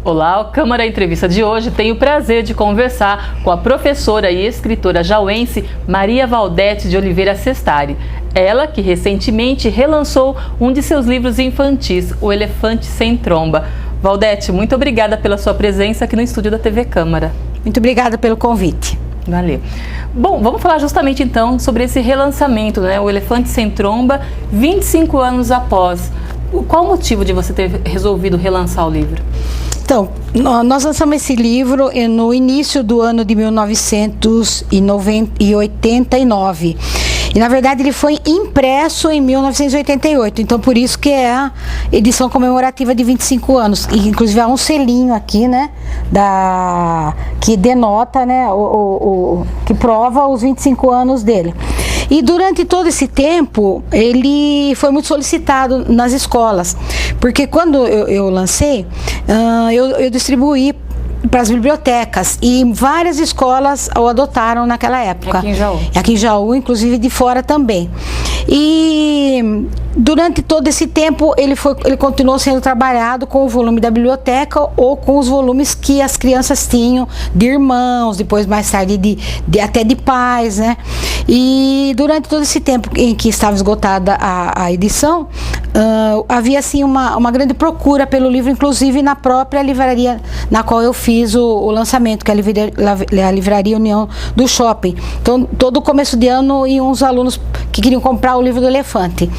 Olá, o Câmara Entrevista de hoje tem o prazer de conversar com a professora e escritora jauense Maria Valdete de Oliveira Sestari. Ela que recentemente relançou um de seus livros infantis, O Elefante Sem Tromba. Valdete, muito obrigada pela sua presença aqui no estúdio da TV Câmara. Muito obrigada pelo convite. Valeu. Bom, vamos falar justamente então sobre esse relançamento, né? O Elefante Sem Tromba, 25 anos após. Qual o motivo de você ter resolvido relançar o livro? Então, nós lançamos esse livro no início do ano de 1989. E, na verdade, ele foi impresso em 1988. Então, por isso que é a edição comemorativa de 25 anos. E, inclusive, há um selinho aqui, né? Que denota, né? Que prova os 25 anos dele. E durante todo esse tempo, ele foi muito solicitado nas escolas, porque quando eu lancei, eu distribuí para as bibliotecas e várias escolas o adotaram naquela época. Aqui em Jaú. Aqui em Jaú, inclusive de fora também. E durante todo esse tempo ele continuou sendo trabalhado com o volume da biblioteca ou com os volumes que as crianças tinham de irmãos, depois mais tarde até de pais, né? E durante todo esse tempo em que estava esgotada a edição, havia assim uma grande procura pelo livro, inclusive na própria livraria na qual eu fiz o lançamento, que é a Livraria União do Shopping. Então, todo começo de ano iam uns alunos que queriam comprar o livro do Elefante.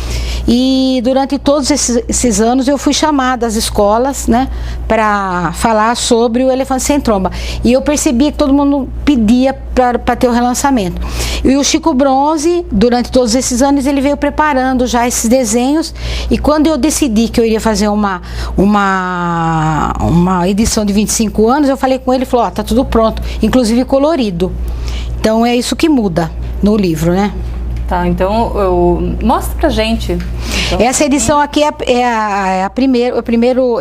E durante todos esses anos eu fui chamada às escolas, né, para falar sobre o Elefante Sem Tromba. E eu percebia que todo mundo pedia para ter o relançamento. E o Chico Bronze, durante todos esses anos, ele veio preparando já esses desenhos. E quando eu decidi que eu iria fazer uma edição de 25 anos, eu falei com ele, ele falou, tá tudo pronto, inclusive colorido. Então é isso que muda no livro, né? Tá, então mostra pra gente. Então, essa edição aqui é a primeira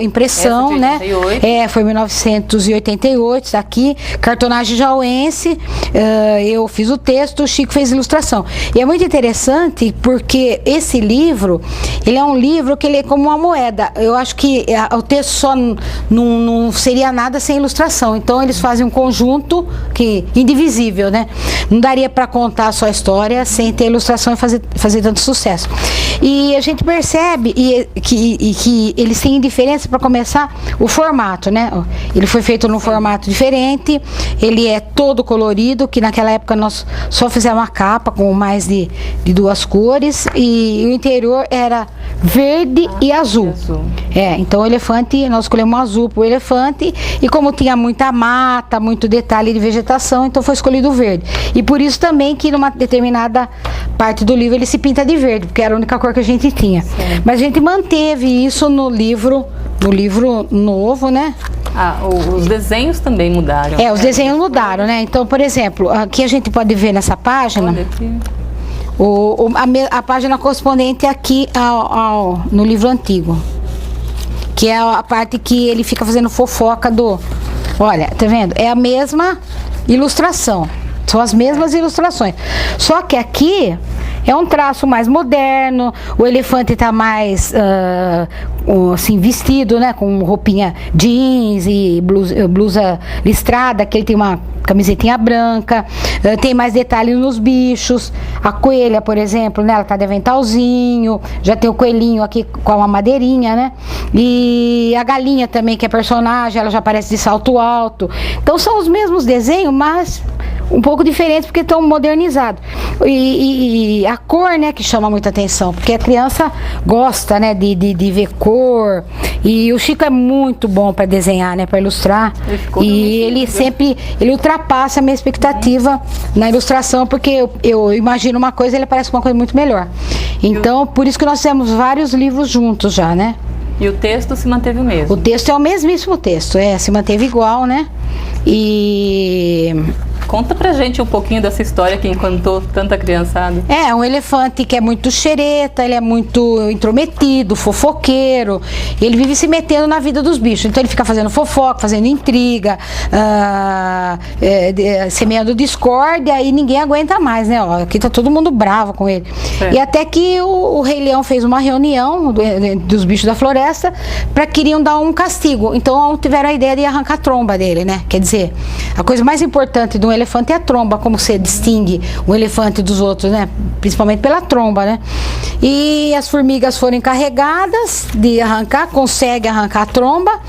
impressão, essa de 88. Né? Foi 1988, tá aqui, cartonagem jauense, eu fiz o texto, o Chico fez a ilustração. E é muito interessante porque esse livro, ele é um livro que ele é como uma moeda. Eu acho que o texto só não seria nada sem ilustração. Então eles fazem um conjunto indivisível, né? Não daria para contar só a história sem ter ilustração e fazer tanto sucesso. E a gente percebe que eles têm diferença, para começar, o formato, né? Ele foi feito num formato diferente, ele é todo colorido, que naquela época nós só fizemos uma capa com mais de duas cores, e o interior era verde e azul. Então o elefante, nós escolhemos azul para o elefante, e como tinha muita mata, muito detalhe de vegetação, então foi escolhido o verde. E por isso também que numa determinada parte do livro ele se pinta de verde, porque era a única cor que a gente tinha. Sim. Mas a gente manteve isso no livro novo, né? Os desenhos também mudaram. Os desenhos mudaram, né? Então, por exemplo, aqui a gente pode ver nessa página, a página correspondente aqui no livro antigo, que é a parte que ele fica fazendo fofoca olha, tá vendo? É a mesma ilustração. São as mesmas ilustrações. Só que aqui é um traço mais moderno, o elefante está mais assim, vestido, né, com roupinha jeans e blusa listrada, que ele tem uma camisetinha branca, tem mais detalhes nos bichos. A coelha, por exemplo, né, ela tá de aventalzinho, já tem o coelhinho aqui com uma madeirinha, né? E a galinha também, que é personagem, ela já aparece de salto alto. Então são os mesmos desenhos, mas um pouco diferentes, porque estão modernizados. E a cor, né, que chama muita atenção, porque a criança gosta, né, de ver cor. E o Chico é muito bom para desenhar, né, para ilustrar. E ele sempre ultrapassa a minha expectativa na ilustração, porque eu imagino uma coisa e ele parece uma coisa muito melhor. Então, por isso que nós temos vários livros juntos já, né? E o texto se manteve o mesmo? O texto é o mesmíssimo texto, se manteve igual, né? E Conta pra gente um pouquinho dessa história que encantou tanta criançada. É um elefante que é muito xereta, ele é muito intrometido, fofoqueiro, ele vive se metendo na vida dos bichos, então ele fica fazendo fofoca, fazendo intriga, semeando discórdia e ninguém aguenta mais, né? Ó, aqui tá todo mundo bravo com ele. E até que o Rei Leão fez uma reunião dos bichos da floresta para queriam dar um castigo, então tiveram a ideia de arrancar a tromba dele, né? Quer dizer, a coisa mais importante de um elefante é a tromba, como você distingue um elefante dos outros, né? Principalmente pela tromba, né? E as formigas foram encarregadas de arrancar, consegue arrancar a tromba,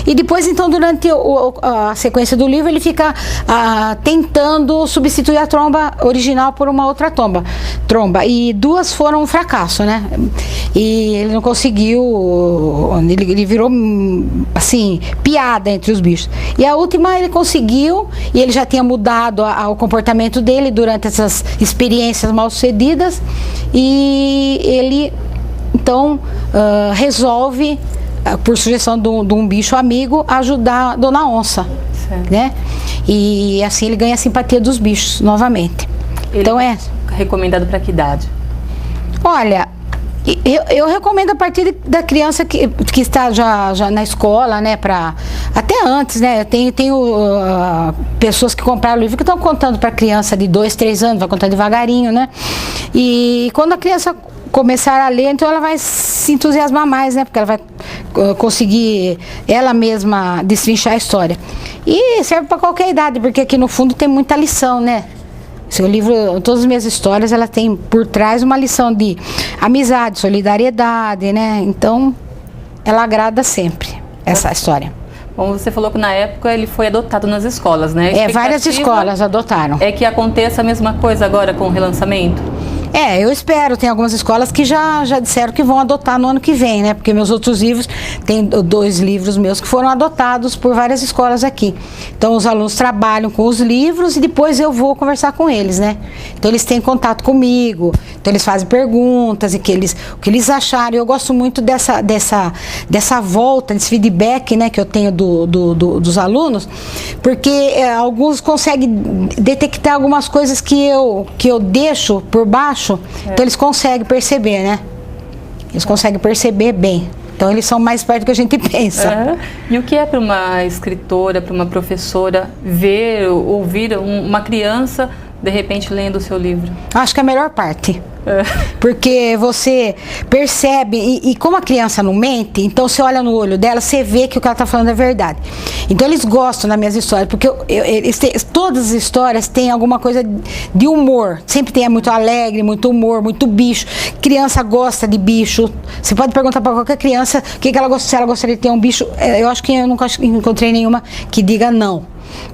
e depois, então, durante a sequência do livro, ele fica tentando substituir a tromba original por uma outra tromba, e duas foram um fracasso, né? E ele não conseguiu, ele virou, assim, piada entre os bichos. E a última ele conseguiu, e ele já tinha mudado o comportamento dele durante essas experiências mal sucedidas, e ele então resolve, por sugestão de um bicho amigo, ajudar a Dona Onça, né? E assim ele ganha a simpatia dos bichos novamente. Então é recomendado para que idade? Olha, eu recomendo a partir da criança que está já na escola, né, até antes, né, tenho pessoas que compraram o livro que estão contando para criança de 2, 3 anos, vai contando devagarinho, né, e quando a criança começar a ler, então ela vai se entusiasmar mais, né, porque ela vai conseguir ela mesma destrinchar a história. E serve para qualquer idade, porque aqui no fundo tem muita lição, né. Seu livro, todas as minhas histórias, ela tem por trás uma lição de amizade, solidariedade, né? Então, ela agrada sempre, essa história. Bom, você falou que na época ele foi adotado nas escolas, né? Várias escolas adotaram. É que aconteça a mesma coisa agora com o relançamento? Eu espero. Tem algumas escolas que já disseram que vão adotar no ano que vem, né? Porque meus outros livros, tem 2 livros meus que foram adotados por várias escolas aqui. Então, os alunos trabalham com os livros e depois eu vou conversar com eles, né? Então, eles têm contato comigo, então eles fazem perguntas e o que eles acharam. Eu gosto muito dessa volta, desse feedback, né, que eu tenho dos alunos, porque alguns conseguem detectar algumas coisas que eu deixo por baixo. Então eles conseguem perceber, né? Eles conseguem perceber bem. Então eles são mais perto do que a gente pensa. E o que é para uma escritora, para uma professora ouvir uma criança de repente lendo o seu livro? Acho que é a melhor parte. Porque você percebe, e como a criança não mente, então você olha no olho dela, você vê que o que ela está falando é verdade. Então eles gostam das minhas histórias, porque todas as histórias têm alguma coisa de humor. Sempre tem muito alegre, muito humor, muito bicho. Criança gosta de bicho. Você pode perguntar para qualquer criança que ela gosta, se ela gostaria de ter um bicho. Eu acho que eu nunca encontrei nenhuma que diga não,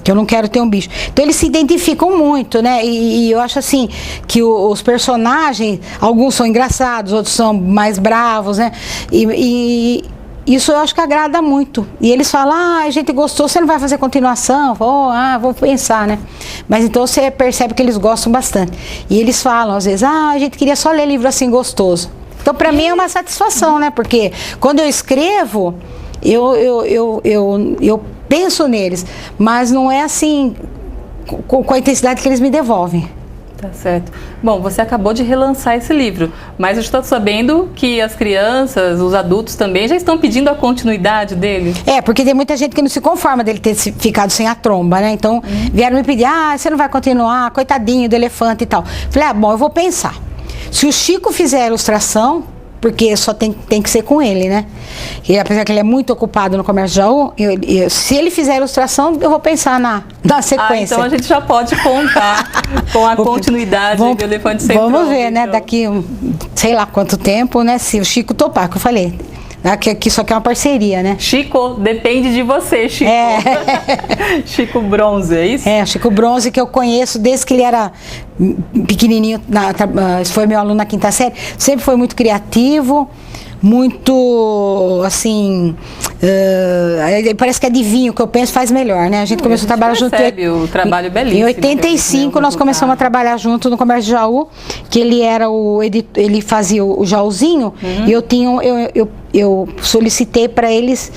que eu não quero ter um bicho. Então eles se identificam muito, né? E eu acho assim que os personagens, alguns são engraçados, outros são mais bravos, né? E isso eu acho que agrada muito. E eles falam: a gente gostou, você não vai fazer continuação? Vou pensar, né? Mas então você percebe que eles gostam bastante. E eles falam às vezes: a gente queria só ler livro assim gostoso. Então para mim é uma satisfação, né? Porque quando eu escrevo, eu penso neles, mas não é assim com a intensidade que eles me devolvem. Tá certo. Bom, você acabou de relançar esse livro, mas eu estou sabendo que as crianças, os adultos também já estão pedindo a continuidade dele. Porque tem muita gente que não se conforma dele ter ficado sem a tromba, né? Então vieram me pedir: você não vai continuar, coitadinho do elefante e tal. Falei: bom, eu vou pensar. Se o Chico fizer a ilustração, porque só tem que ser com ele, né? E apesar que ele é muito ocupado no comércio de Jaú, se ele fizer a ilustração, eu vou pensar na sequência. Então a gente já pode contar com a continuidade do Elefante Sem Tromba. Vamos ver, né? Daqui, sei lá quanto tempo, né? Se o Chico topar, que eu falei. Aqui só que é uma parceria, né? Chico, depende de você, Chico. Chico Bronze, é isso? Chico Bronze, que eu conheço desde que ele era pequenininho, foi meu aluno na 5ª série, sempre foi muito criativo, muito, assim, parece que adivinha o que eu penso, faz melhor, né? A gente começou a trabalhar junto. O trabalho belíssimo. Em 85 nós começamos a trabalhar junto no comércio de Jaú, que ele era ele fazia o Jaúzinho, e eu solicitei para eles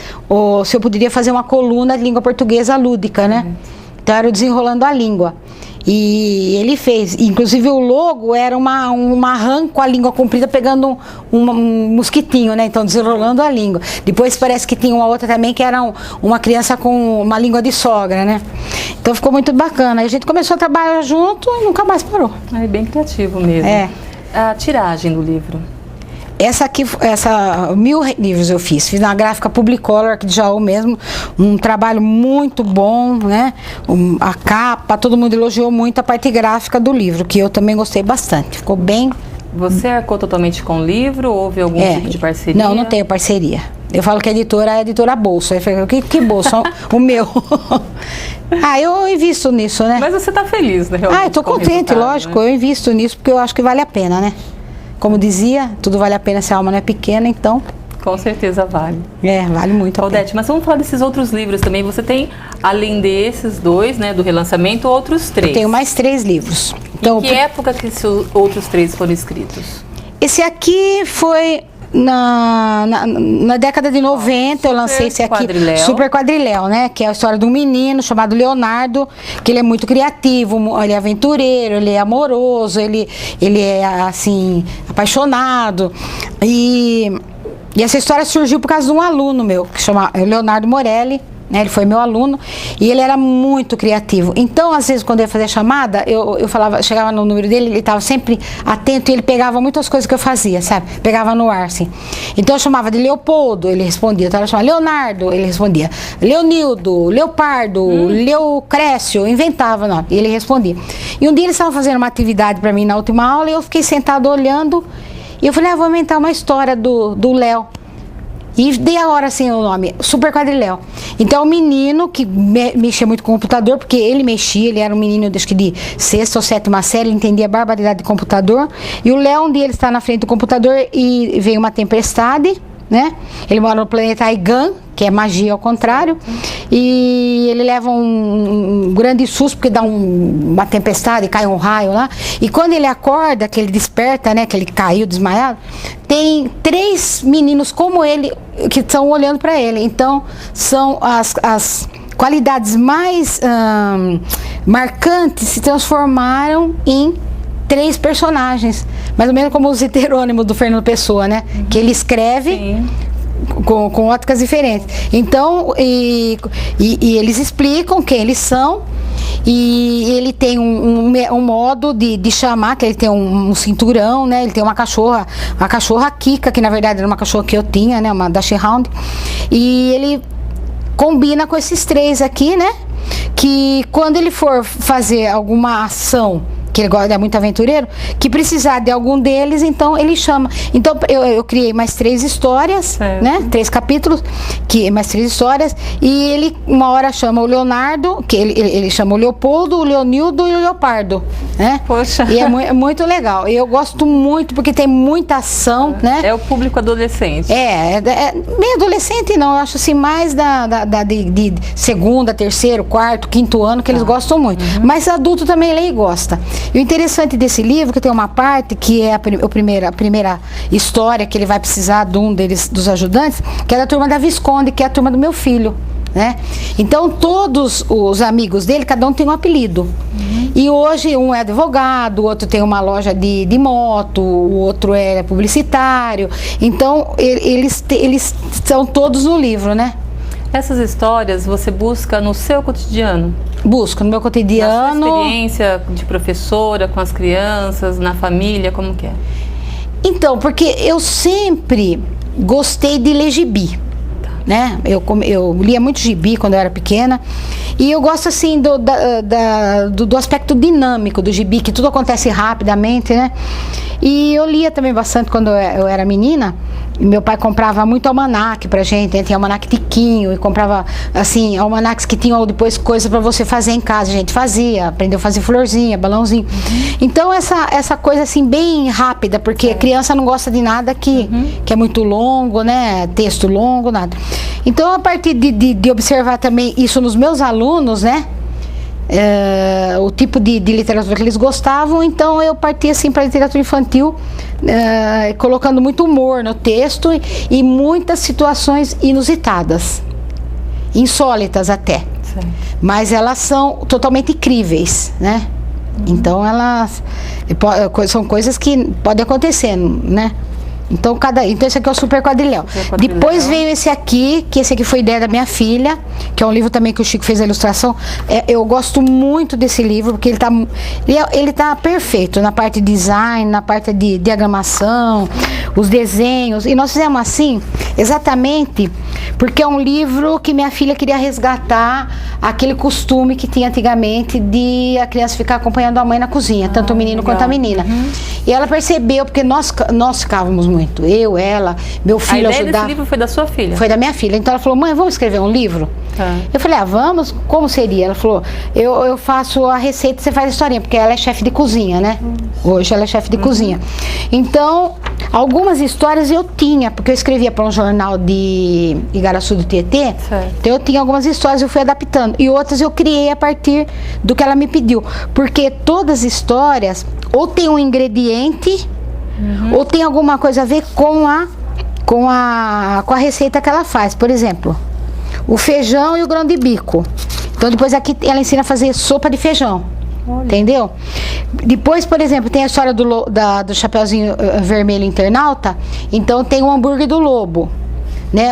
se eu poderia fazer uma coluna de língua portuguesa lúdica, né? Então era o Desenrolando a Língua. E ele fez, inclusive o logo era uma rã com a língua comprida pegando um mosquitinho, né? Então desenrolando a língua. Depois parece que tinha uma outra também que era uma criança com uma língua de sogra, né? Então ficou muito bacana. Aí a gente começou a trabalhar junto e nunca mais parou. É bem criativo mesmo. É. A tiragem do livro. Essa 1000 livros eu fiz na gráfica Publicolor aqui de Jaú mesmo, um trabalho muito bom, né? A capa, todo mundo elogiou muito a parte gráfica do livro, que eu também gostei bastante, ficou bem. Você arcou totalmente com o livro ou houve algum tipo de parceria? Não tenho parceria. Eu falo que a editora é a editora Bolsa. Eu falo, que bolsa? O meu. Eu invisto nisso, né? Mas você está feliz, né? Eu tô contente, lógico, né? Eu invisto nisso porque eu acho que vale a pena, né? Como dizia, tudo vale a pena se a alma não é pequena, então... Com certeza vale. Vale muito a Odete, mas vamos falar desses outros livros também. Você tem, além desses 2, né, do relançamento, outros 3. Eu tenho mais 3 livros. Então, em que época que esses outros 3 foram escritos? Esse aqui foi... Na década de 90 eu lancei esse aqui, Super Quadriléu, né? Que é a história de um menino chamado Leonardo, que ele é muito criativo, ele é aventureiro, ele é amoroso, ele é, assim, apaixonado. E essa história surgiu por causa de um aluno meu, que chama Leonardo Morelli. Ele foi meu aluno e ele era muito criativo. Então, às vezes, quando eu ia fazer chamada, eu falava, chegava no número dele, ele estava sempre atento e ele pegava muitas coisas que eu fazia, sabe? Pegava no ar, assim. Então, eu chamava de Leopoldo, ele respondia. Então, eu chamava Leonardo, ele respondia. Leonildo, Leopardo, Leucrécio, inventava, não, e ele respondia. E um dia eles estavam fazendo uma atividade para mim na última aula e eu fiquei sentado olhando e eu falei, vou inventar uma história do Léo. E dei a hora assim o nome, Super Quadriléu. Então o menino que mexia muito com o computador, porque ele mexia, ele era um menino acho que de 6ª ou 7ª série, ele entendia a barbaridade de computador. E o Léo, um dia ele está na frente do computador e veio uma tempestade, né? Ele mora no planeta Aigan, que é magia ao contrário, e ele leva um grande susto, porque dá uma tempestade, cai um raio lá, e quando ele acorda, que ele desperta, né, que ele caiu desmaiado, tem 3 meninos como ele, que estão olhando para ele. Então, são as qualidades mais marcantes se transformaram em 3 personagens, mais ou menos como os heterônimos do Fernando Pessoa, né? Que ele escreve com óticas diferentes. Então, e eles explicam quem eles são, e ele tem um modo de chamar, que ele tem um cinturão, né? Ele tem uma cachorra Kika, que na verdade era uma cachorra que eu tinha, né? Uma Dachshund, e ele combina com esses 3 aqui, né? Que quando ele for fazer alguma ação, que ele é muito aventureiro, que precisar de algum deles, então ele chama. Então eu criei mais 3 histórias, né? 3 capítulos, mais 3 histórias, e ele uma hora chama o Leonardo, que ele chama o Leopoldo, o Leonildo e o Leopardo, né? Poxa. E é muito legal. Eu gosto muito porque tem muita ação, né? É o público adolescente. É meio adolescente não, eu acho assim mais de 2º, 3º, 4º, 5º ano que eles gostam muito. Mas adulto também lê e gosta. E o interessante desse livro, que tem uma parte que é a primeira história que ele vai precisar de um dos ajudantes, que é da turma da Visconde, que é a turma do meu filho, né? Então todos os amigos dele, cada um tem um apelido. E hoje um é advogado, o outro tem uma loja de moto, o outro é publicitário. Então eles estão todos no livro, né? Essas histórias você busca no seu cotidiano? Busco no meu cotidiano. Na sua experiência de professora, com as crianças, na família, como que é? Então, porque eu sempre gostei de ler gibi, né? Eu lia muito gibi quando eu era pequena, e eu gosto assim do aspecto dinâmico do gibi, que tudo acontece rapidamente, né? E eu lia também bastante quando eu era menina. Meu pai comprava muito almanaque pra gente, né? Tinha almanaque Tiquinho, e comprava, assim, almanaques que tinham depois coisas pra você fazer em casa. A gente fazia, aprendeu a fazer florzinha, balãozinho. Então, essa coisa, assim, bem rápida, porque a criança não gosta de nada que é muito longo, né? Texto longo, nada. Então, a partir de observar também isso nos meus alunos, né? O tipo de literatura que eles gostavam, então eu parti assim para literatura infantil, colocando muito humor no texto e muitas situações inusitadas, insólitas até. Sim. Mas elas são totalmente críveis, né? Então elas são coisas que podem acontecer, né? Então esse aqui é o Super Quadrilhão. Depois veio esse aqui, que esse aqui foi ideia da minha filha, que é um livro também que o Chico fez a ilustração. Eu gosto muito desse livro, porque ele tá perfeito na parte de design, na parte de diagramação, os desenhos. E nós fizemos assim, exatamente, porque é um livro que minha filha queria resgatar aquele costume que tinha antigamente de a criança ficar acompanhando a mãe na cozinha, tanto o menino quanto a menina. E ela percebeu, porque nós ficávamos muito, eu, ela, meu filho ajudava. A ideia desse livro foi da sua filha? Foi da minha filha. Então ela falou, mãe, vamos escrever um livro? Eu falei, vamos, como seria? Ela falou, eu faço a receita, você faz a historinha, porque ela é chefe de cozinha, né? Hoje ela é chefe de cozinha. Então, algumas histórias eu tinha, porque eu escrevia para um jornal de Igaraçu do Tietê, então eu tinha algumas histórias, eu fui adaptando, e outras eu criei a partir do que ela me pediu, porque todas as histórias ou tem um ingrediente ou tem alguma coisa a ver com a receita que ela faz. Por exemplo, o feijão e o grão de bico. Então depois aqui ela ensina a fazer sopa de feijão. Olha. Entendeu? Depois, por exemplo, tem a história do Chapeuzinho Vermelho Internauta. Então tem o hambúrguer do lobo, né?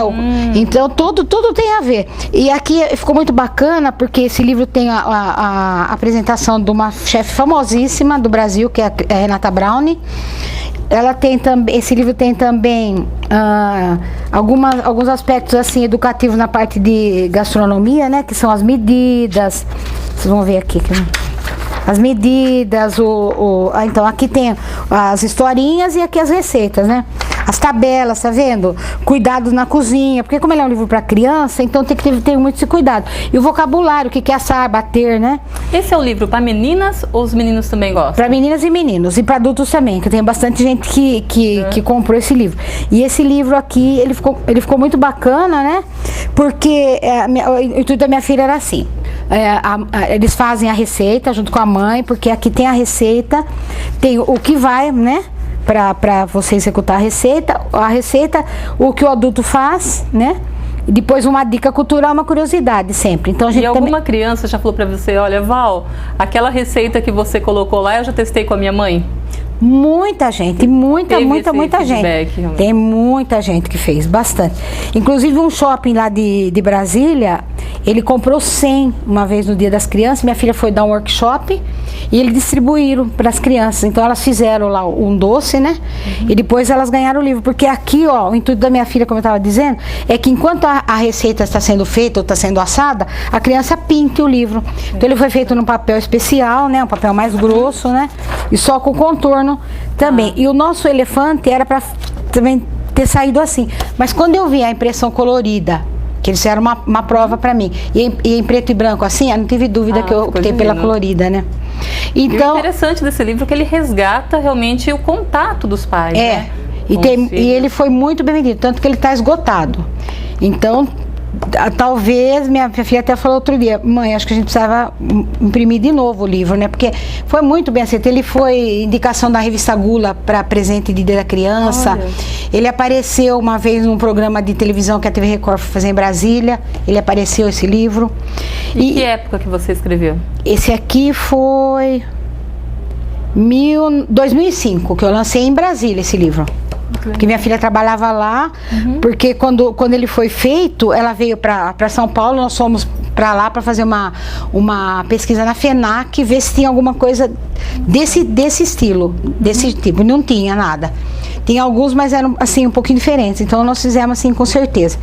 Então tudo tem a ver. E aqui ficou muito bacana, porque esse livro tem a apresentação de uma chefe famosíssima do Brasil, que é a Renata Browne. Ela tem também, esse livro tem também alguns aspectos assim educativos na parte de gastronomia, né? Que são as medidas. Vocês vão ver aqui. As medidas, então aqui tem as historinhas e aqui as receitas, né? As tabelas, tá vendo? Cuidado na cozinha, porque como ele é um livro para criança, então tem que ter muito esse cuidado. E o vocabulário, o que é assar, bater, né? Esse é o livro para meninas ou os meninos também gostam? Para meninas e meninos, e para adultos também, que eu tenho bastante gente que comprou esse livro. E esse livro aqui, ele ficou muito bacana, né? Porque o intuito da minha filha era assim. Eles fazem a receita junto com a mãe, porque aqui tem a receita, tem o que vai, né? Para você executar a receita, o que o adulto faz, né? E depois uma dica cultural, uma curiosidade sempre. Então, a gente alguma criança já falou para você, olha, Val, aquela receita que você colocou lá, eu já testei com a minha mãe? Muita gente, muita gente. Tem muita gente que fez, bastante. Inclusive um shopping lá de Brasília, ele comprou 100 uma vez no Dia das Crianças. Minha filha foi dar um workshop e eles distribuíram para as crianças. Então elas fizeram lá um doce, né? E depois elas ganharam o livro. Porque aqui, ó, o intuito da minha filha, como eu estava dizendo, é que enquanto a receita está sendo feita ou está sendo assada, a criança pinte o livro. Então ele foi feito num papel especial, né? Um papel mais grosso, né? E só com contorno também. E o nosso elefante era para também ter saído assim. Mas quando eu vi a impressão colorida, que eles fizeram uma prova para mim, e em preto e branco assim, eu não tive dúvida que eu optei pela colorida, né? Então, e o interessante desse livro é que ele resgata realmente o contato dos pais, né? E ele foi muito bem vendido, tanto que ele está esgotado. Então, talvez, minha filha até falou outro dia, mãe, acho que a gente precisava imprimir de novo o livro, né? Porque foi muito bem aceito. Ele foi indicação da revista Gula para presente de Dia da Criança. Olha. Ele apareceu uma vez num programa de televisão que a TV Record foi fazer em Brasília. Ele apareceu, esse livro. E que época que você escreveu? Esse aqui foi 2005, que eu lancei em Brasília esse livro. Porque minha filha trabalhava lá, porque quando ele foi feito, ela veio para São Paulo, nós fomos para lá para fazer uma pesquisa na FENAC, ver se tinha alguma coisa desse estilo, desse tipo. Não tinha nada. Tinha alguns, mas eram assim um pouquinho diferentes. Então nós fizemos assim com certeza.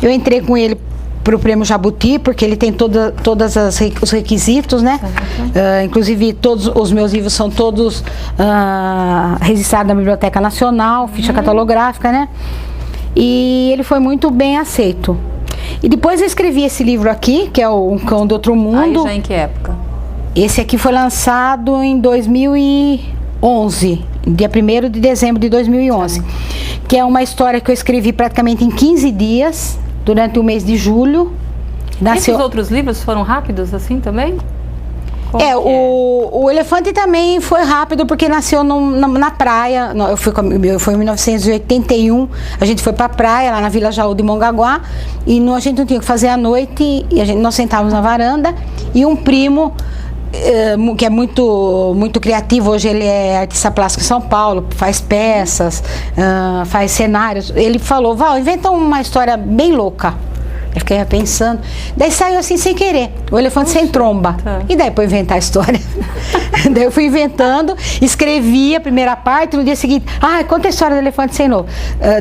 Eu entrei com ele para o Prêmio Jabuti, porque ele tem todos os requisitos, né? Inclusive todos os meus livros são todos registrados na Biblioteca Nacional, ficha catalográfica, né? E ele foi muito bem aceito. E depois eu escrevi esse livro aqui, que é o Um Cão do Outro Mundo. Aí já em que época? Esse aqui foi lançado em 2011, dia 1º de dezembro de 2011, que é uma história que eu escrevi praticamente em 15 dias, durante o mês de julho. Esses outros livros foram rápidos assim também? O elefante também foi rápido porque nasceu na praia. Foi em 1981. A gente foi pra praia lá na Vila Jaú de Mongaguá e a gente não tinha o que fazer à noite e nós sentávamos na varanda e um primo que é muito criativo, hoje ele é artista plástico em São Paulo, faz peças, faz cenários. Ele falou: Val, inventa uma história bem louca. Eu fiquei pensando. Daí saiu assim sem querer, o elefante sem tromba. Tá. E daí para inventar a história. Daí eu fui inventando, escrevi a primeira parte, no dia seguinte, conta a história do elefante sem novo.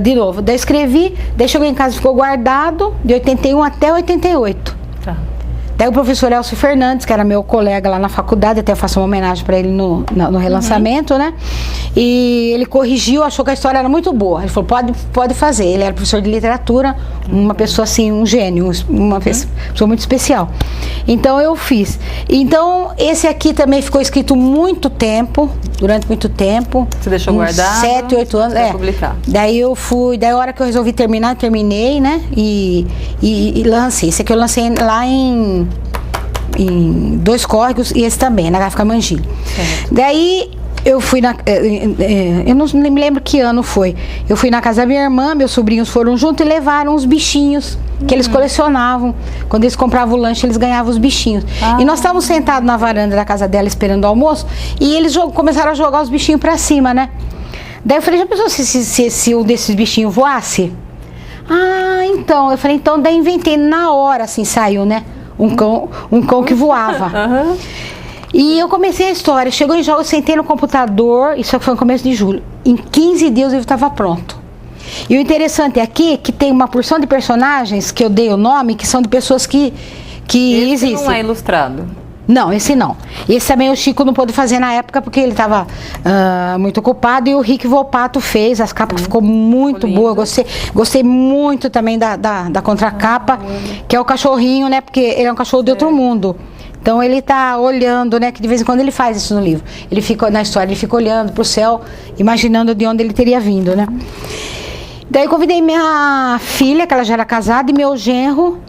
De novo. Daí escrevi, daí chegou em casa, ficou guardado de 81 até 88. Tá. Daí o professor Elcio Fernandes, que era meu colega lá na faculdade, até faço uma homenagem para ele no relançamento, né? E ele corrigiu, achou que a história era muito boa. Ele falou: pode fazer. Ele era professor de literatura, uma pessoa assim, um gênio, uma pessoa muito especial. Então eu fiz. Então esse aqui também ficou escrito durante muito tempo. Você deixou guardado? 7, 8 anos. Publicar. Daí daí a hora que eu resolvi terminar, terminei, né? E lancei. Esse aqui eu lancei lá em Dois Córregos e esse também, na Gráfica Mangini. Daí eu fui eu não me lembro que ano foi. Eu fui na casa da minha irmã, meus sobrinhos foram junto e levaram os bichinhos que eles colecionavam. Quando eles compravam o lanche, eles ganhavam os bichinhos. E nós estávamos sentados na varanda da casa dela esperando o almoço e eles começaram a jogar os bichinhos pra cima, né? Daí eu falei: já pensou se um desses bichinhos voasse? Então. Eu falei: então, daí inventei na hora, assim, saiu, né? Um cão que voava. E eu comecei a história. Chegou em jogo, eu sentei no computador. Isso foi no começo de julho. Em 15 dias o livro estava pronto. E o interessante aqui é que tem uma porção de personagens que eu dei o nome, que são de pessoas que existem. Esse não é ilustrado? Não, esse não. Esse também o Chico não pôde fazer na época porque ele estava muito ocupado, e o Rick Volpato fez. As capas ficou muito boa. Gostei muito também da contracapa, que é o cachorrinho, né? Porque ele é um cachorro de outro mundo. Então ele tá olhando, né? Que de vez em quando ele faz isso no livro. Ele fica, na história, ele fica olhando pro céu, imaginando de onde ele teria vindo, né? Daí eu convidei minha filha, que ela já era casada, e meu genro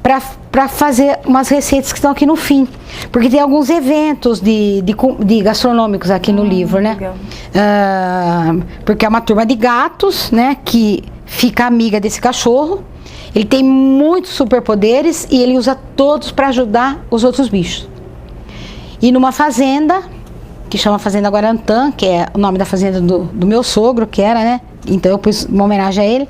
para fazer umas receitas que estão aqui no fim. Porque tem alguns eventos de gastronômicos aqui no livro, né? Porque é uma turma de gatos, né? Que fica amiga desse cachorro. Ele tem muitos superpoderes e ele usa todos para ajudar os outros bichos. E numa fazenda, que chama Fazenda Guarantã, que é o nome da fazenda do meu sogro, que era, né? Então eu pus uma homenagem a ele.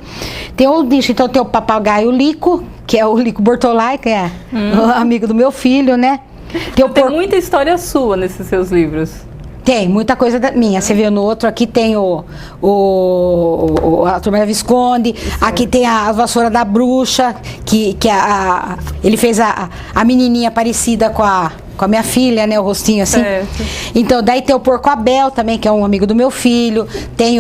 Tem o bicho, então tem o papagaio Lico, que é o Lico Bortolai, que é o amigo do meu filho, né? Tem muita história sua nesses seus livros. Tem, muita coisa minha. Você vê no outro, aqui tem a Turma da Visconde, aqui tem a Vassoura da Bruxa, que ele fez a menininha parecida com a minha filha, né, o rostinho assim. Certo. Então, daí tem o Porco Abel também, que é um amigo do meu filho. Tem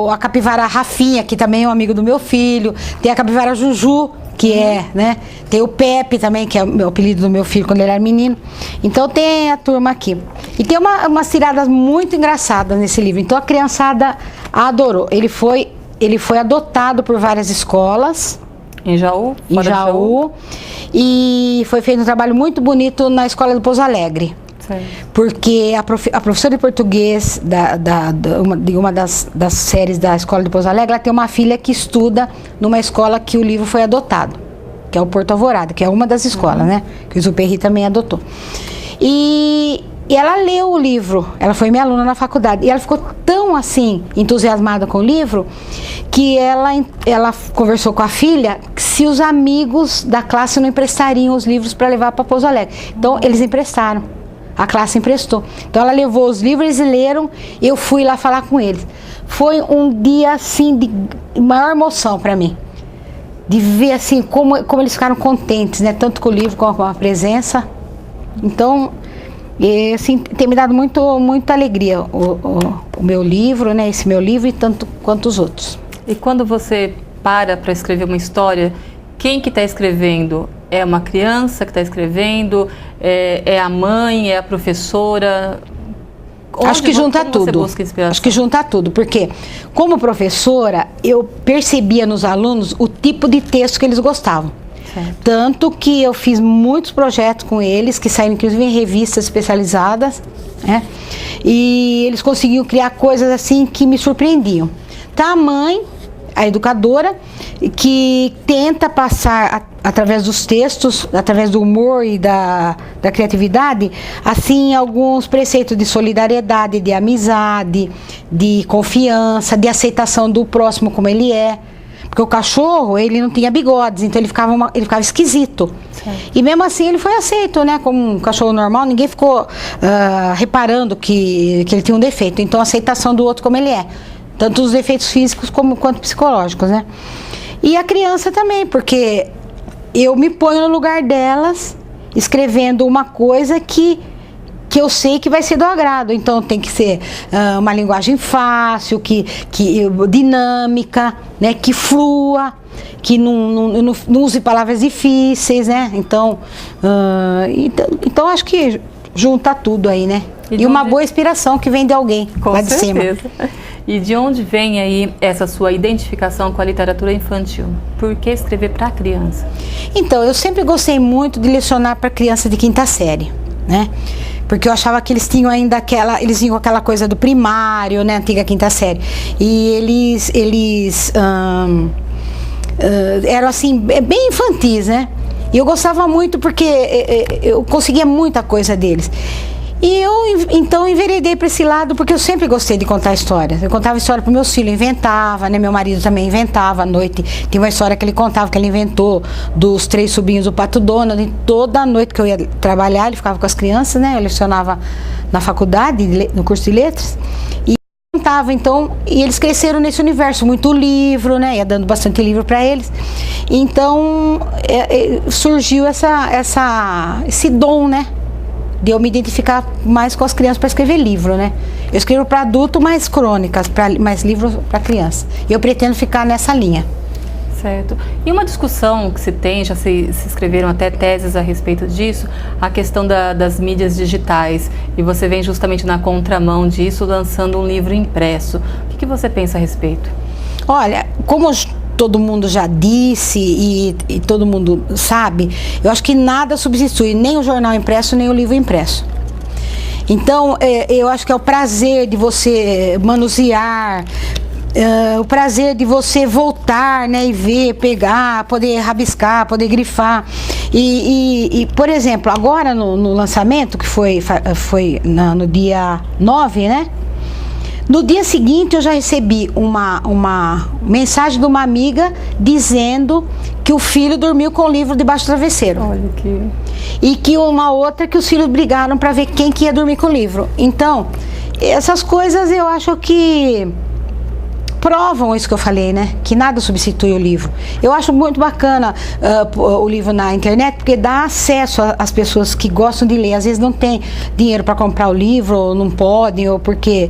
a Capivara Rafinha, que também é um amigo do meu filho. Tem a Capivara Juju, que é, né? Tem o Pepe também, que é o apelido do meu filho quando ele era menino. Então tem a turma aqui. E tem umas tiradas muito engraçadas nesse livro. Então a criançada adorou. Ele foi adotado por várias escolas. Em Jaú? Em Jaú. E foi feito um trabalho muito bonito na escola do Pouso Alegre. Sim. Porque a professora de português de uma das séries da escola de Pouso Alegre, ela tem uma filha que estuda numa escola que o livro foi adotado, que é o Porto Alvorada, que é uma das escolas, né? Que o Zuperri também adotou. E ela leu o livro, ela foi minha aluna na faculdade, e ela ficou tão assim entusiasmada com o livro que ela conversou com a filha se os amigos da classe não emprestariam os livros para levar para Pouso Alegre. Então eles emprestaram, a classe emprestou. Então ela levou os livros, eles leram, eu fui lá falar com eles. Foi um dia assim de maior emoção para mim, de ver assim como eles ficaram contentes, né? Tanto com o livro como com a presença. Então assim, tem me dado muita alegria o meu livro, né? Esse meu livro, e tanto quanto os outros. E quando você para escrever uma história, quem que está escrevendo? É uma criança que está escrevendo? É a mãe? É a professora? Acho que junta tudo. Acho que junta tudo, porque como professora eu percebia nos alunos o tipo de texto que eles gostavam. Certo. Tanto que eu fiz muitos projetos com eles, que saíram inclusive em revistas especializadas, né? E eles conseguiam criar coisas assim que me surpreendiam. Tá a mãe, a educadora, que tenta passar através dos textos, através do humor e da criatividade, assim, alguns preceitos de solidariedade, de amizade, de confiança, de aceitação do próximo como ele é. Porque o cachorro, ele não tinha bigodes, então ele ficava esquisito. Certo. E mesmo assim ele foi aceito, né? Como um cachorro normal, ninguém ficou reparando que ele tinha um defeito. Então a aceitação do outro como ele é. Tanto os defeitos físicos quanto psicológicos, né? E a criança também, porque eu me ponho no lugar delas, escrevendo uma coisa que eu sei que vai ser do agrado. Então tem que ser uma linguagem fácil, dinâmica, né? Que flua, que não use palavras difíceis, né? Então acho que junta tudo aí, né? E uma boa inspiração que vem de alguém lá de cima. Com certeza. E de onde vem aí essa sua identificação com a literatura infantil? Por que escrever para criança? Então, eu sempre gostei muito de lecionar para criança de 5ª série, né? Porque eu achava que eles tinham ainda eles tinham aquela coisa do primário, né? Antiga 5ª série. E eles eram assim, bem infantis, né? E eu gostava muito porque eu conseguia muita coisa deles. E eu, então, enveredei para esse lado, porque eu sempre gostei de contar histórias. Eu contava história para meus filhos, inventava, né? Meu marido também inventava à noite. Tinha uma história que ele contava, que ele inventou dos 3 sobrinhos do Pato Donald. E toda noite que eu ia trabalhar, ele ficava com as crianças, né? Eu lecionava na faculdade, no curso de letras. E contava, então, e eles cresceram nesse universo, muito livro, né? Ia dando bastante livro para eles. Então, surgiu esse dom, né? De eu me identificar mais com as crianças para escrever livro, né? Eu escrevo para adulto, mais crônicas, mais livros para criança. E eu pretendo ficar nessa linha. Certo. E uma discussão que se tem, já se escreveram até teses a respeito disso, a questão das mídias digitais. E você vem justamente na contramão disso, lançando um livro impresso. O que você pensa a respeito? Olha, como todo mundo já disse e todo mundo sabe, eu acho que nada substitui nem o jornal impresso, nem o livro impresso. Então, eu acho que é o prazer de você manusear, o prazer de você voltar, né, e ver, pegar, poder rabiscar, poder grifar. E por exemplo, agora no lançamento, que foi no dia 9, né? No dia seguinte eu já recebi uma mensagem de uma amiga dizendo que o filho dormiu com o livro debaixo do travesseiro. Olha que... E que uma outra que os filhos brigaram para ver quem que ia dormir com o livro. Então, essas coisas eu acho que provam isso que eu falei, né? Que nada substitui o livro. Eu acho muito bacana o livro na internet, porque dá acesso às pessoas que gostam de ler. Às vezes não tem dinheiro para comprar o livro, ou não podem, ou porque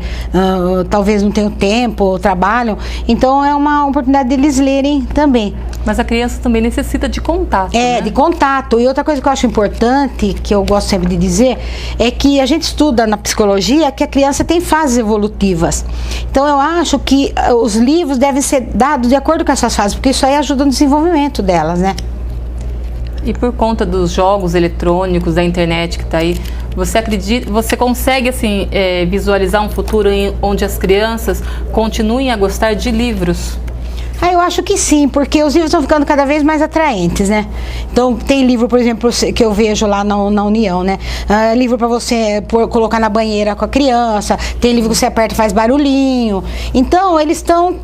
talvez não tenham tempo, ou trabalham. Então é uma oportunidade deles lerem também. Mas a criança também necessita de contato, né? De contato. E outra coisa que eu acho importante, que eu gosto sempre de dizer, é que a gente estuda na psicologia que a criança tem fases evolutivas. Então eu acho que os livros devem ser dados de acordo com essas fases, porque isso aí ajuda no desenvolvimento delas, né? E por conta dos jogos eletrônicos, da internet que está aí, você consegue assim visualizar um futuro onde as crianças continuem a gostar de livros? Eu acho que sim, porque os livros estão ficando cada vez mais atraentes, né? Então, tem livro, por exemplo, que eu vejo lá na União, né? Livro para você colocar na banheira com a criança, tem livro que você aperta e faz barulhinho. Então, eles estão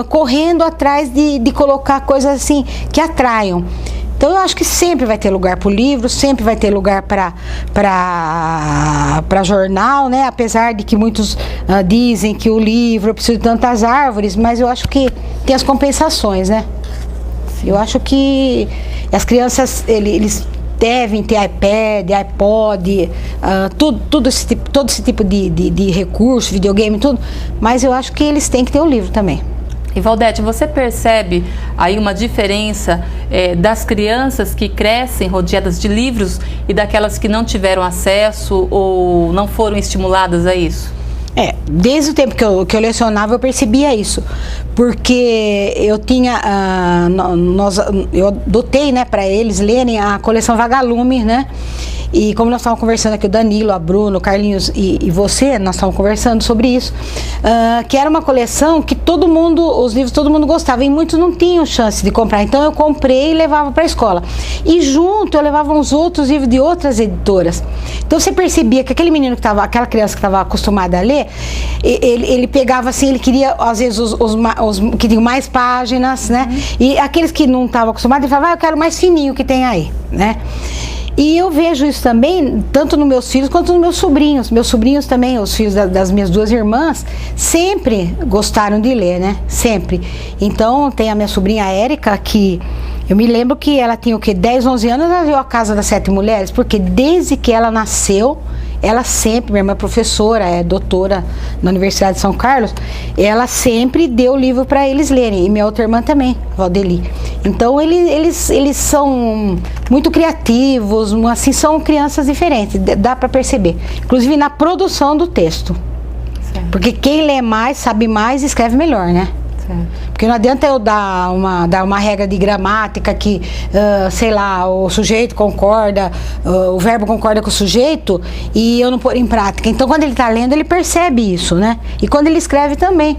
correndo atrás de colocar coisas assim que atraiam. Então, eu acho que sempre vai ter lugar para o livro, sempre vai ter lugar para jornal, né? Apesar de que muitos dizem que o livro precisa de tantas árvores, mas eu acho que tem as compensações, né? Eu acho que as crianças, eles devem ter iPad, iPod, todo esse tipo de recurso, videogame, tudo, mas eu acho que eles têm que ter o livro também. E Valdete, você percebe aí uma diferença das crianças que crescem rodeadas de livros e daquelas que não tiveram acesso ou não foram estimuladas a isso? Desde o tempo que eu lecionava eu percebia isso, porque eu tinha, eu dotei, né, para eles lerem a coleção Vagalume, né, e como nós estávamos conversando aqui, o Danilo, a Bruno, o Carlinhos e você, nós estávamos conversando sobre isso, que era uma coleção que os livros todo mundo gostava, e muitos não tinham chance de comprar, então eu comprei e levava para a escola, e junto eu levava uns outros livros de outras editoras, então você percebia que aquele menino aquela criança que estava acostumada a ler, ele pegava assim, ele queria às vezes os que tinham mais páginas, né, e aqueles que não estavam acostumados, ele falava, eu quero mais fininho que tem aí, né. E eu vejo isso também, tanto nos meus filhos quanto nos meus sobrinhos. Meus sobrinhos também, os filhos das minhas duas irmãs, sempre gostaram de ler, né? Sempre. Então, tem a minha sobrinha Érica, que eu me lembro que ela tinha o quê? 10, 11 anos, ela viu A Casa das Sete Mulheres, porque desde que ela nasceu, ela sempre, minha irmã é professora, é doutora na Universidade de São Carlos, ela sempre deu livro para eles lerem, e minha outra irmã também, Valdeli. Então eles são muito criativos, assim, são crianças diferentes, dá para perceber, inclusive na produção do texto. Certo. Porque quem lê mais, sabe mais, escreve melhor, né? Porque não adianta eu dar uma regra de gramática que, sei lá, o sujeito concorda, o verbo concorda com o sujeito e eu não pôr em prática. Então, quando ele está lendo, ele percebe isso, né? E quando ele escreve também.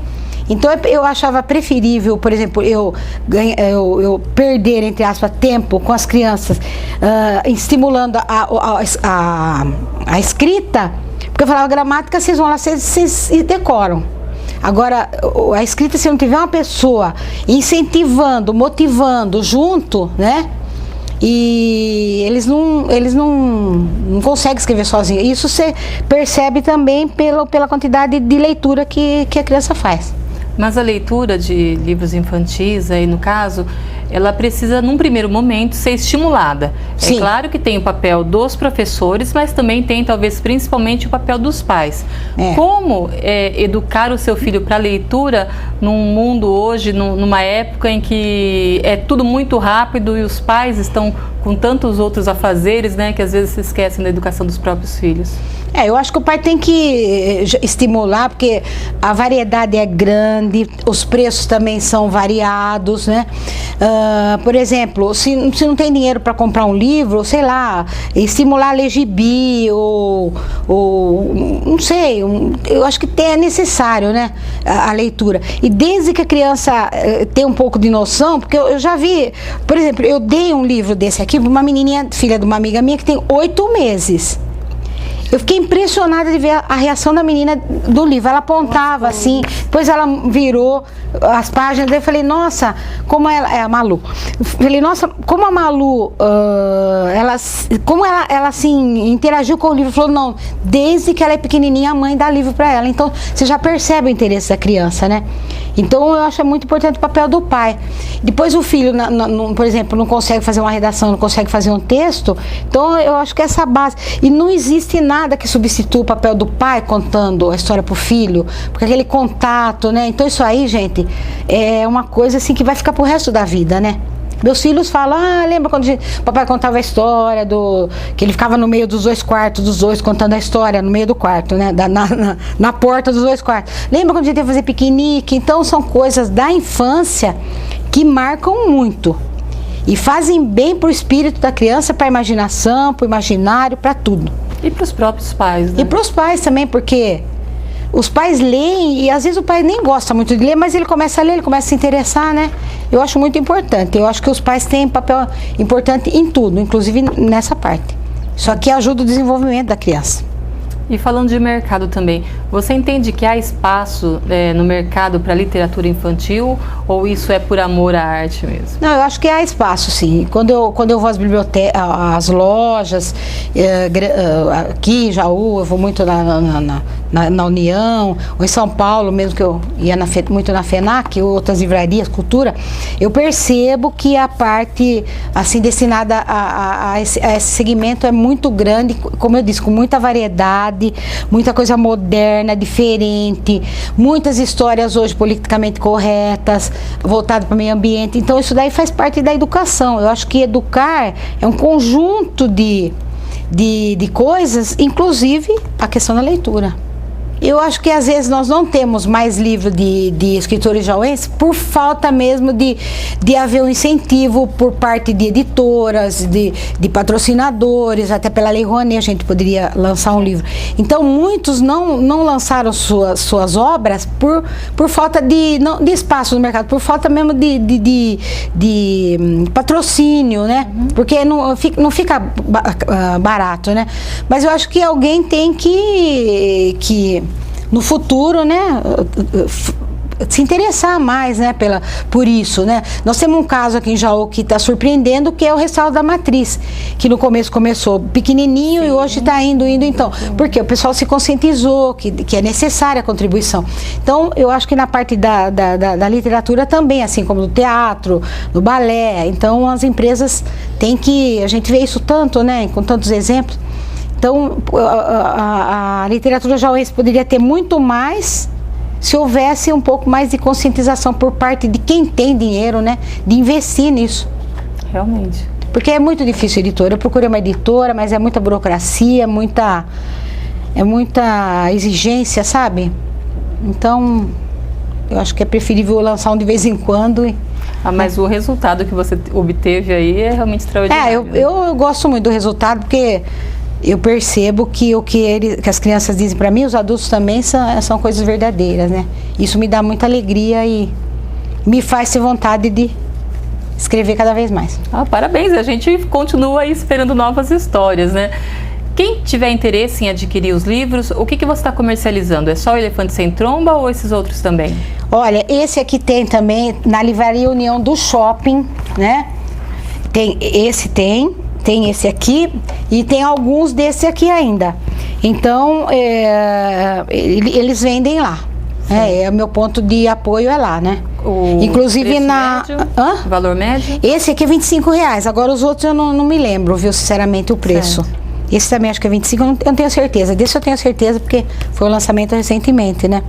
Então, eu achava preferível, por exemplo, eu perder, entre aspas, tempo com as crianças, estimulando a escrita, porque eu falava, gramática, vocês vão lá, vocês decoram. Agora, a escrita, se não tiver uma pessoa incentivando, motivando junto, né? E eles não conseguem escrever sozinhos. Isso você percebe também pela quantidade de leitura que a criança faz. Mas a leitura de livros infantis, aí no caso, ela precisa, num primeiro momento, ser estimulada. Sim. É claro que tem o papel dos professores, mas também tem, talvez, principalmente o papel dos pais. Como educar o seu filho para a leitura num mundo hoje, numa época em que é tudo muito rápido e os pais estão com tantos outros afazeres, né, que às vezes se esquecem da educação dos próprios filhos? Eu acho que o pai tem que estimular, porque a variedade é grande, os preços também são variados, né? Por exemplo, se não tem dinheiro para comprar um livro, sei lá, estimular a ler gibi ou não sei, eu acho que é necessário, né, a leitura. E desde que a criança tem um pouco de noção, porque eu já vi, por exemplo, eu dei um livro desse aqui para uma menininha, filha de uma amiga minha, que tem 8 meses. Eu fiquei impressionada de ver a reação da menina do livro. Ela apontava assim, depois ela virou as páginas, daí eu falei, nossa, como ela é a Malu. Eu falei, nossa, como a Malu, ela assim, interagiu com o livro. Falou, não, desde que ela é pequenininha, a mãe dá livro para ela. Então, você já percebe o interesse da criança, né? Então, eu acho muito importante o papel do pai. Depois o filho, por exemplo, não consegue fazer uma redação, não consegue fazer um texto. Então, eu acho que essa base. E não existe nada que substitua o papel do pai contando a história pro filho, porque aquele contato, né? Então, isso aí, gente, é uma coisa assim que vai ficar pro resto da vida, né? Meus filhos falam, lembra quando o papai contava a história que ele ficava no meio dos dois quartos, dos dois, contando a história no meio do quarto, né? Na porta dos dois quartos. Lembra quando a gente ia fazer piquenique? Então, são coisas da infância que marcam muito e fazem bem pro espírito da criança, pra imaginação, pro imaginário, pra tudo. E pros próprios pais, né? E pros pais também, porque os pais leem e às vezes o pai nem gosta muito de ler, mas ele começa a ler, ele começa a se interessar, né? Eu acho muito importante. Eu acho que os pais têm papel importante em tudo, inclusive nessa parte. Isso aqui ajuda o desenvolvimento da criança. E falando de mercado também, você entende que há espaço no mercado para literatura infantil ou isso é por amor à arte mesmo? Não, eu acho que há espaço, sim. Quando eu vou às bibliotecas, às lojas, aqui em Jaú, eu vou muito na União, ou em São Paulo, mesmo que eu ia muito na FENAC, outras livrarias, cultura, eu percebo que a parte assim destinada a esse segmento é muito grande, como eu disse, com muita variedade, muita coisa moderna, diferente, muitas histórias hoje politicamente corretas, voltadas para o meio ambiente. Então isso daí faz parte da educação. Eu acho que educar é um conjunto de coisas, inclusive a questão da leitura. Eu acho que às vezes nós não temos mais livro de escritores jauenses por falta mesmo de haver um incentivo por parte de editoras, de patrocinadores, até pela Lei Rouanet a gente poderia lançar um livro. Então muitos não lançaram suas obras por falta de espaço no mercado, por falta mesmo de patrocínio, né? Porque não fica barato, né? Mas eu acho que alguém tem que no futuro, né, se interessar mais, né, por isso, né? Nós temos um caso aqui em Jaú que está surpreendendo, que é o Restauro da Matriz, que no começo começou pequenininho. Sim. E hoje está indo então, porque o pessoal se conscientizou que é necessária a contribuição. Então, eu acho que na parte da literatura também, assim como no teatro, no balé, então as empresas têm a gente vê isso tanto, né, com tantos exemplos. Então, a literatura jauense poderia ter muito mais se houvesse um pouco mais de conscientização por parte de quem tem dinheiro, né, de investir nisso. Realmente. Porque é muito difícil editora. Eu procurei uma editora, mas é muita burocracia, muita exigência, sabe? Então, eu acho que é preferível lançar um de vez em quando. Mas o resultado que você obteve aí é realmente extraordinário. Eu gosto muito do resultado, porque eu percebo que que as crianças dizem para mim, os adultos também, são coisas verdadeiras, né? Isso me dá muita alegria e me faz ter vontade de escrever cada vez mais. Parabéns, a gente continua aí esperando novas histórias, né? Quem tiver interesse em adquirir os livros, o que você está comercializando? É só o Elefante Sem Tromba ou esses outros também? Olha, esse aqui tem também na Livraria União do Shopping, né? Tem esse aqui e tem alguns desse aqui ainda. Então, eles vendem lá. O meu ponto de apoio é lá, né? Inclusive médio, valor médio? Esse aqui é R$25. Agora os outros eu não me lembro, viu, sinceramente, o preço. Certo. Esse também acho que é 25, eu não tenho certeza. Desse eu tenho certeza porque foi o lançamento recentemente, né?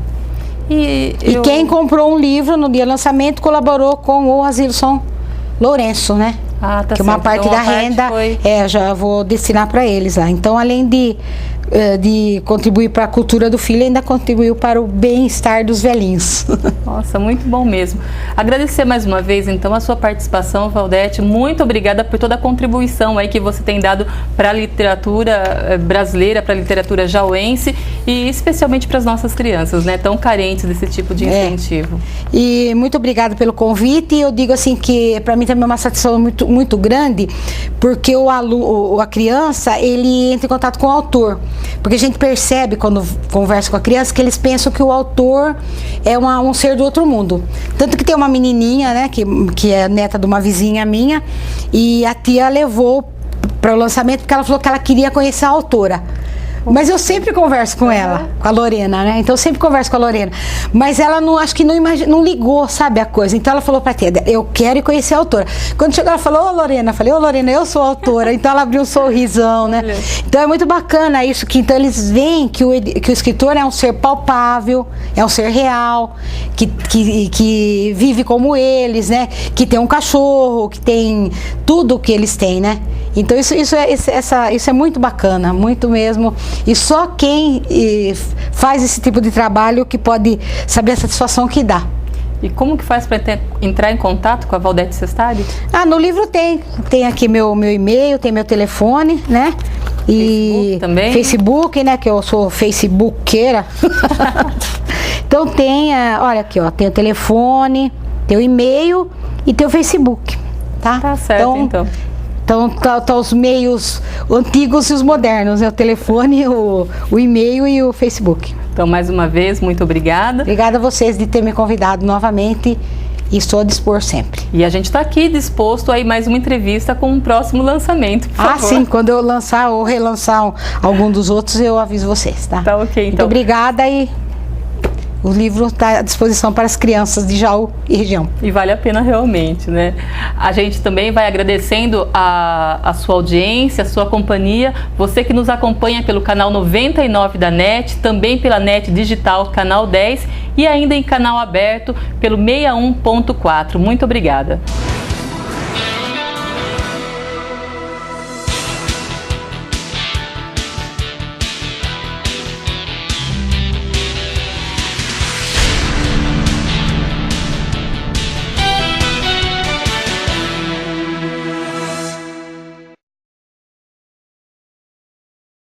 E quem comprou um livro no dia do lançamento colaborou com o Asilo São Lourenço, né? Tá que uma parte da renda já vou destinar para eles lá. Então, além de contribuir para a cultura do filho, ainda contribuiu para o bem-estar dos velhinhos. Nossa, muito bom mesmo. Agradecer mais uma vez, então, a sua participação, Valdete. Muito obrigada por toda a contribuição aí que você tem dado para a literatura brasileira, para a literatura jauense e especialmente para as nossas crianças, né? Tão carentes desse tipo de incentivo. E muito obrigada pelo convite. E eu digo assim que para mim também é uma satisfação muito grande, porque a criança, ele entra em contato com o autor. Porque a gente percebe quando conversa com a criança que eles pensam que o autor é um ser do outro mundo. Tanto que tem uma menininha, né, que é neta de uma vizinha minha, e a tia levou para o lançamento porque ela falou que ela queria conhecer a autora. Mas eu sempre converso com ela, com a Lorena, né? Então eu sempre converso com a Lorena. Mas ela acho que não ligou, sabe, a coisa. Então ela falou pra tia, eu quero ir conhecer a autora. Quando chegou, ela falou, Lorena. Eu falei, Lorena, eu sou a autora. Então ela abriu um sorrisão, né? Então é muito bacana isso, que então eles veem que o escritor é um ser palpável, é um ser real, que vive como eles, né? Que tem um cachorro, que tem tudo que eles têm, né? Então isso é muito bacana, muito mesmo. E só quem faz esse tipo de trabalho que pode saber a satisfação que dá. E como que faz para entrar em contato com a Valdete Sestari? No livro tem aqui meu e-mail, tem meu telefone, né? E Facebook também? Facebook, né? Que eu sou facebookeira. Então olha aqui, ó, tem o telefone, tem o e-mail e tem o Facebook, tá? Tá certo, então. Então, tá os meios antigos e os modernos, né? O telefone, o e-mail e o Facebook. Então, mais uma vez, muito obrigada. Obrigada a vocês de ter me convidado novamente e estou a dispor sempre. E a gente está aqui disposto a ir mais uma entrevista com um próximo lançamento, por favor. Sim, quando eu lançar ou relançar algum dos outros, eu aviso vocês, tá? Tá ok, então. Muito obrigada e o livro está à disposição para as crianças de Jaú e região. E vale a pena realmente, né? A gente também vai agradecendo a sua audiência, a sua companhia, você que nos acompanha pelo canal 99 da NET, também pela NET Digital, canal 10 e ainda em canal aberto pelo 61.4. Muito obrigada.